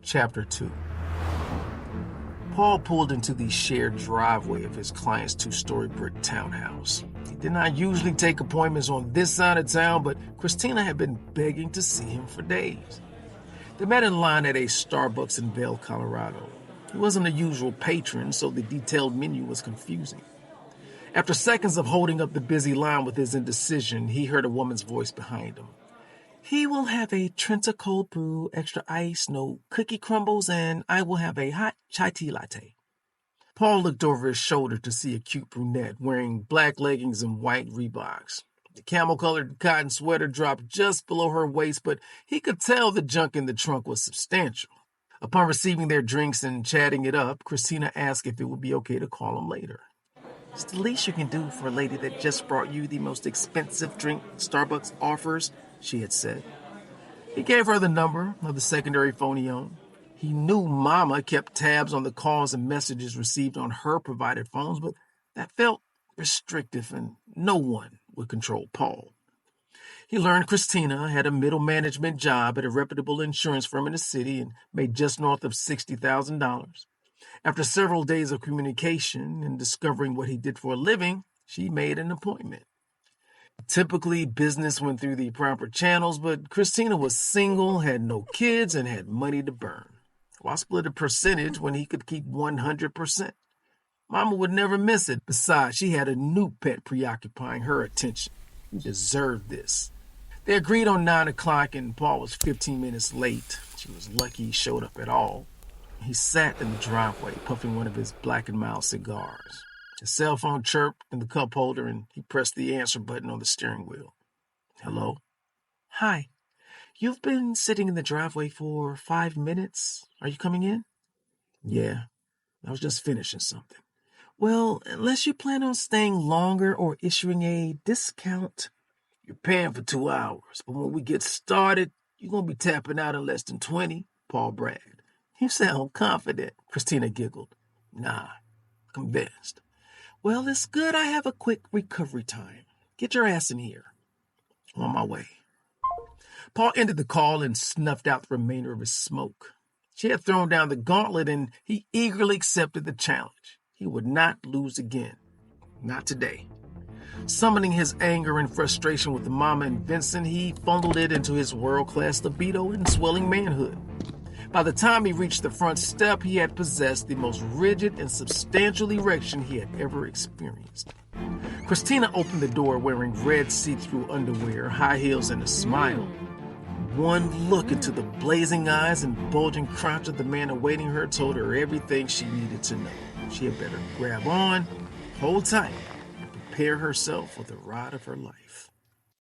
Chapter 2. Paul pulled into the shared driveway of his client's two-story brick townhouse. He did not usually take appointments on this side of town, but Christina had been begging to see him for days. They met in line at a Starbucks in Vail, Colorado. He wasn't a usual patron, so the detailed menu was confusing. After seconds of holding up the busy line with his indecision, he heard a woman's voice behind him. "He will have a Trenta cold brew, extra ice, no cookie crumbles, and I will have a hot chai tea latte." Paul looked over his shoulder to see a cute brunette wearing black leggings and white Reeboks. The camel-colored cotton sweater dropped just below her waist, but he could tell the junk in the trunk was substantial. Upon receiving their drinks and chatting it up, Christina asked if it would be okay to call him later. "It's the least you can do for a lady that just brought you the most expensive drink Starbucks offers," she had said. He gave her the number of the secondary phone he owned. He knew Mama kept tabs on the calls and messages received on her provided phones, but that felt restrictive and no one would control Paul. He learned Christina had a middle management job at a reputable insurance firm in the city and made just north of $60,000. After several days of communication and discovering what he did for a living, she made an appointment. Typically, business went through the proper channels, but Christina was single, had no kids, and had money to burn. Why split a percentage when he could keep 100%? Mama would never miss it. Besides, she had a new pet preoccupying her attention. He deserved this. They agreed on 9 o'clock, and Paul was 15 minutes late. She was lucky he showed up at all. He sat in the driveway, puffing one of his Black & Mild cigars. His cell phone chirped in the cup holder, and he pressed the answer button on the steering wheel. "Hello?" "Hi. You've been sitting in the driveway for 5 minutes. Are you coming in?" "Yeah, I was just finishing something." "Well, unless you plan on staying longer or issuing a discount." "You're paying for 2 hours, but when we get started, you're going to be tapping out in less than 20, Paul bragged. "You sound confident," Christina giggled. "Nah, convinced." "Well, it's good I have a quick recovery time. Get your ass in here." "On my way." Paul ended the call and snuffed out the remainder of his smoke. She had thrown down the gauntlet, and he eagerly accepted the challenge. He would not lose again. Not today. Summoning his anger and frustration with Mama and Vincent, he funneled it into his world-class libido and swelling manhood. By the time he reached the front step, he had possessed the most rigid and substantial erection he had ever experienced. Christina opened the door wearing red see-through underwear, high heels, and a smile. One look into the blazing eyes and bulging crotch of the man awaiting her told her everything she needed to know. She had better grab on, hold tight, and prepare herself for the ride of her life.